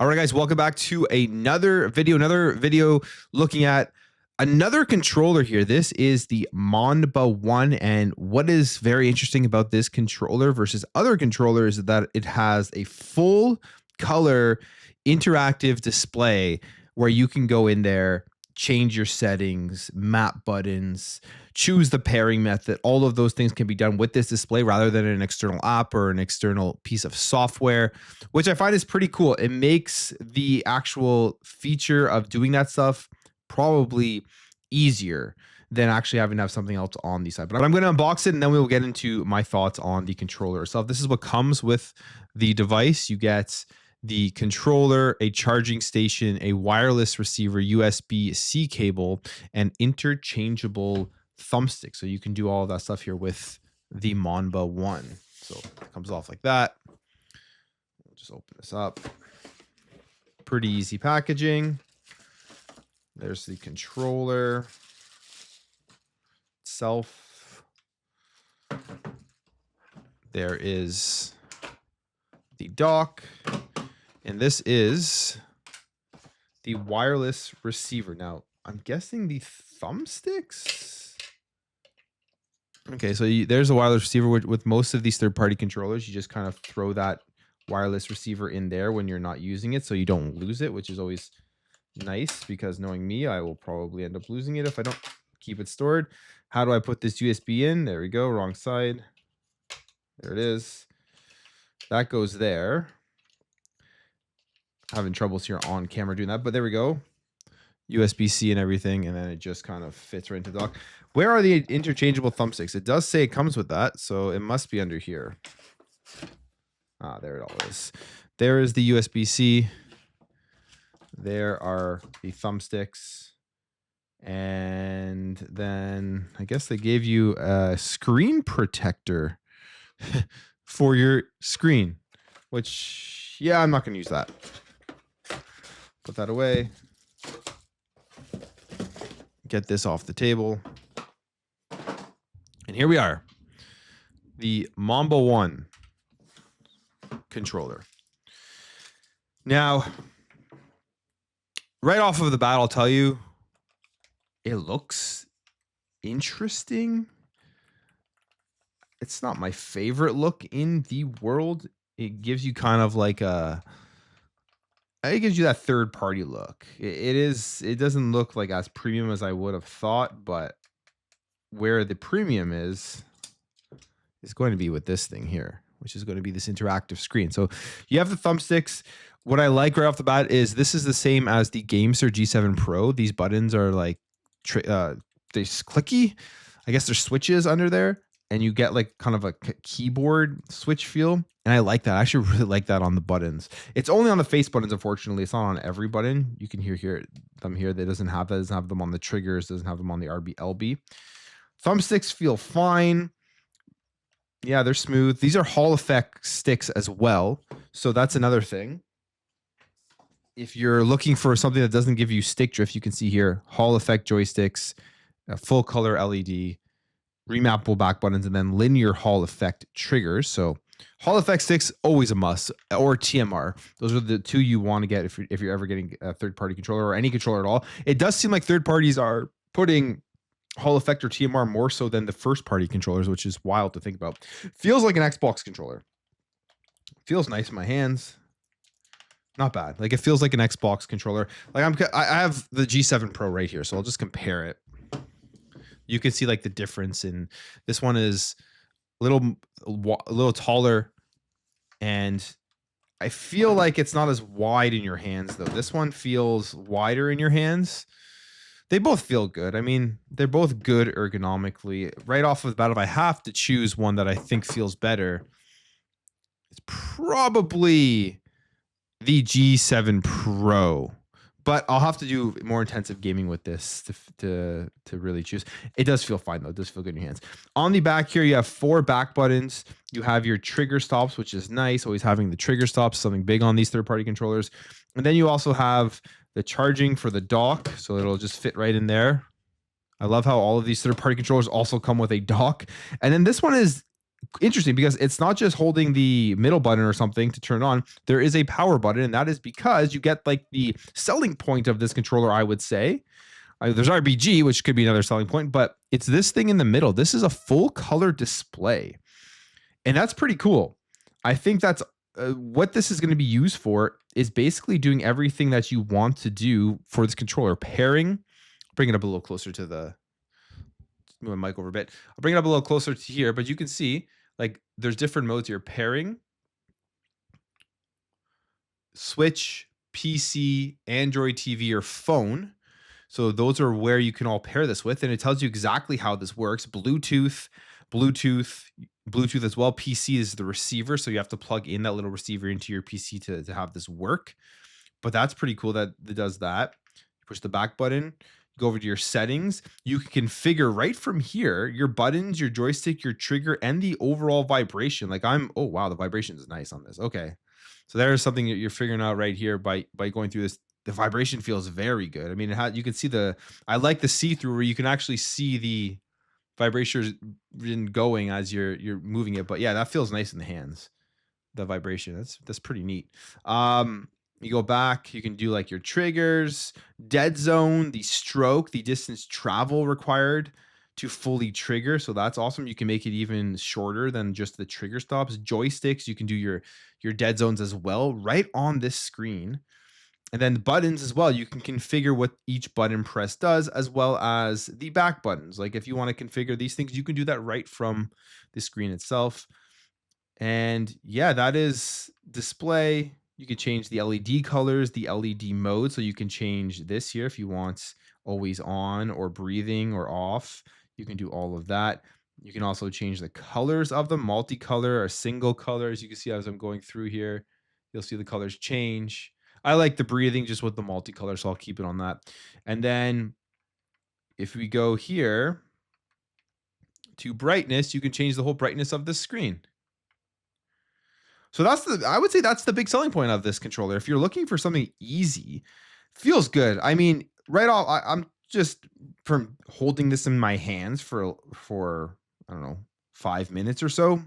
All right, guys, welcome back to another video looking at another controller here. This is the Monba One, and what is very interesting about this controller versus other controllers is that it has a full color interactive display where you can go in there, change your settings, map buttons, choose the pairing method. All of those things can be done with this display rather than an external app or an external piece of software, which I find is pretty cool. It makes the actual feature of doing that stuff probably easier than actually having to have something else on the side. But I'm going to unbox it and then we will get into my thoughts on the controller itself. This is what comes with the device. You get the controller, a charging station, a wireless receiver, USB-C cable, and interchangeable thumbstick. So you can do all of that stuff here with the Monba One. So it comes off like that. We'll just open this up. Pretty easy packaging. There's the controller itself. There is the dock. And this is the wireless receiver. Now, I'm guessing the thumbsticks. Okay, so there's a wireless receiver with most of these third-party controllers. You just kind of throw that wireless receiver in there when you're not using it so you don't lose it, which is always nice because knowing me, I will probably end up losing it if I don't keep it stored. How do I put this USB in? There we go, wrong side. There it is. That goes there. Having troubles here on camera doing that, but there we go. USB-C and everything, and then it just kind of fits right into the dock. Where are the interchangeable thumbsticks? It does say it comes with that, so it must be under here. Ah, there it all is. There is the USB-C. There are the thumbsticks. And then I guess they gave you a screen protector for your screen, which, yeah, I'm not going to use that. Put that away. Get this off the table. And here we are. The Monba One controller. Now, right off of the bat, I'll tell you, it looks interesting. It's not my favorite look in the world. It gives you kind of like it gives you that third party look. It doesn't look like as premium as I would have thought, but where the premium is going to be with this thing here, which is going to be this interactive screen. So you have the thumbsticks. What I like right off the bat is this is the same as the Gamester G7 Pro. These buttons are like they're clicky. I guess there's switches under there. And you get like kind of a keyboard switch feel. And I like that. I actually really like that on the buttons. It's only on the face buttons, unfortunately. It's not on every button. You can hear them here. That doesn't have that. It doesn't have them on the triggers. Doesn't have them on the RB/LB. Thumbsticks feel fine. Yeah, they're smooth. These are Hall effect sticks as well. So that's another thing. If you're looking for something that doesn't give you stick drift, you can see here, Hall effect joysticks, full color LED, remappable back buttons, and then linear Hall effect triggers. So Hall effect sticks, always a must, or TMR. Those are the two you want to get if you're ever getting a third-party controller or any controller at all. It does seem like third parties are putting Hall effect or TMR more so than the first-party controllers, which is wild to think about. Feels like an Xbox controller. Feels nice in my hands. Not bad. Like it feels like an Xbox controller. Like I have the G7 Pro right here, so I'll just compare it. You can see like the difference in this one is a little taller, and I feel like it's not as wide in your hands though. This one feels wider in your hands. They both feel good. I mean, they're both good ergonomically. Right off of the bat, if I have to choose one that I think feels better, it's probably the G7 Pro. But I'll have to do more intensive gaming with this to really choose. It does feel fine, though. It does feel good in your hands. On the back here, you have 4 back buttons. You have your trigger stops, which is nice. Always having the trigger stops, something big on these third-party controllers. And then you also have the charging for the dock, so it'll just fit right in there. I love how all of these third-party controllers also come with a dock. And then this one is interesting because it's not just holding the middle button or something to turn on. There is a power button, and that is because you get like the selling point of this controller, I would say. There's RBG, which could be another selling point, but it's this thing in the middle. This is a full color display, and that's pretty cool. I think that's what this is going to be used for is basically doing everything that you want to do for this controller. Pairing, bring it up a little closer to the, move my mic over a bit. I'll bring it up a little closer to here, but you can see like there's different modes here. Pairing, Switch, PC, Android TV, or phone. So those are where you can all pair this with, and it tells you exactly how this works. Bluetooth as well. PC is the receiver, so you have to plug in that little receiver into your PC to have this work. But that's pretty cool that it does that. You push the back button, go over to your settings. You can configure right from here your buttons, your joystick, your trigger, and the overall vibration. Like oh wow, the vibration is nice on this. Okay, so there's something that you're figuring out right here by going through this. The vibration feels very good. I mean, you can see I like the see-through where you can actually see the vibration going as you're moving it. But yeah, that feels nice in the hands. The vibration, that's pretty neat. You go back, you can do like your triggers, dead zone, the stroke, the distance travel required to fully trigger. So that's awesome. You can make it even shorter than just the trigger stops. Joysticks, you can do your dead zones as well right on this screen. And then the buttons as well, you can configure what each button press does, as well as the back buttons. Like if you want to configure these things, you can do that right from the screen itself. And yeah, that is display. You can change the LED colors, the LED mode. So you can change this here if you want always on or breathing or off. You can do all of that. You can also change the colors of them, multicolor or single color. As you can see as I'm going through here, you'll see the colors change. I like the breathing just with the multicolor, so I'll keep it on that. And then if we go here to brightness, you can change the whole brightness of the screen. So I would say that's the big selling point of this controller. If you're looking for something easy, feels good. I mean, right off, I'm just from holding this in my hands for I don't know, 5 minutes or so.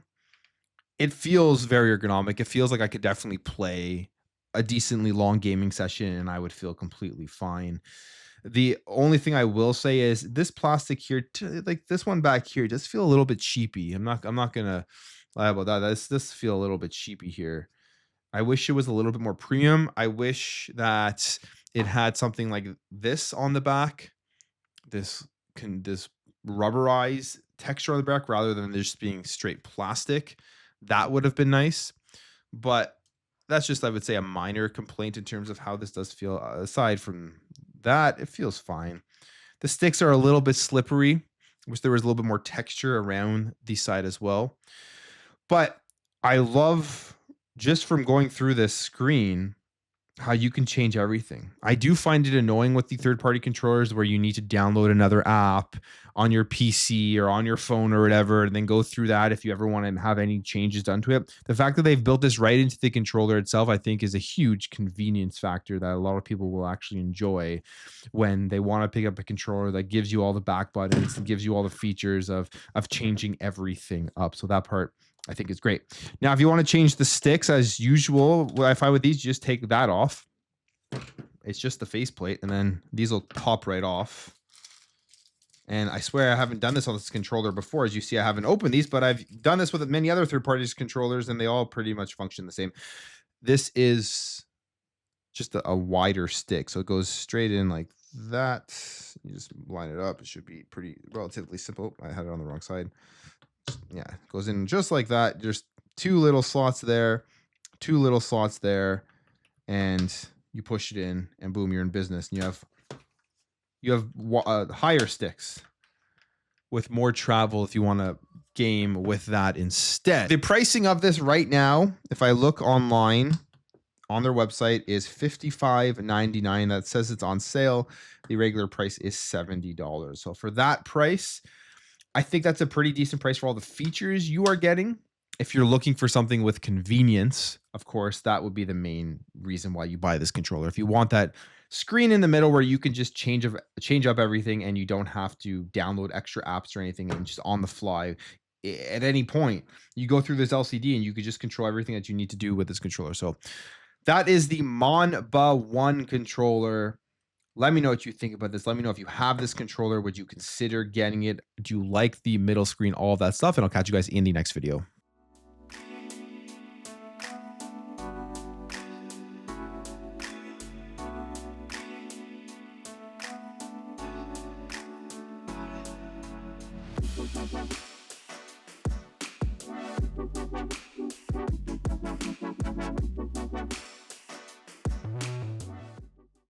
It feels very ergonomic. It feels like I could definitely play a decently long gaming session and I would feel completely fine. The only thing I will say is this plastic here, like this one back here, does feel a little bit cheapy. I'm not gonna lie about that. This feel a little bit cheapy here. I wish it was a little bit more premium. I wish that it had something like this on the back, this rubberized texture on the back rather than just being straight plastic. That would have been nice, but that's just, I would say, a minor complaint in terms of how this does feel. Aside from that, it feels fine. The sticks are a little bit slippery. Wish there was a little bit more texture around the side as well. But I love, just from going through this screen, how you can change everything. I do find it annoying with the third-party controllers where you need to download another app on your PC or on your phone or whatever, and then go through that if you ever want to have any changes done to it. The fact that they've built this right into the controller itself, I think, is a huge convenience factor that a lot of people will actually enjoy when they want to pick up a controller that gives you all the back buttons and gives you all the features of changing everything up. So that part, I think, is great. Now, if you want to change the sticks, as usual, what I find with these, you just take that off. It's just the faceplate, and then these will pop right off. And I swear I haven't done this on this controller before. As you see, I haven't opened these, but I've done this with many other third-party controllers, and they all pretty much function the same. This is just a wider stick, so it goes straight in like that. You just line it up. It should be relatively simple. I had it on the wrong side. Yeah, it goes in just like that. There's 2 little slots there, 2 little slots there, and you push it in, and boom, you're in business. And you have higher sticks with more travel if you want to game with that instead. The pricing of this right now, if I look online on their website, is $55.99. That says it's on sale. The regular price is $70. So for that price, I think that's a pretty decent price for all the features you are getting. If you're looking for something with convenience, of course, that would be the main reason why you buy this controller. If you want that screen in the middle where you can just change up everything and you don't have to download extra apps or anything and just on the fly at any point. You go through this LCD and you could just control everything that you need to do with this controller. So that is the Monba One controller. Let me know what you think about this. Let me know if you have this controller. Would you consider getting it? Do you like the middle screen? All of that stuff. And I'll catch you guys in the next video.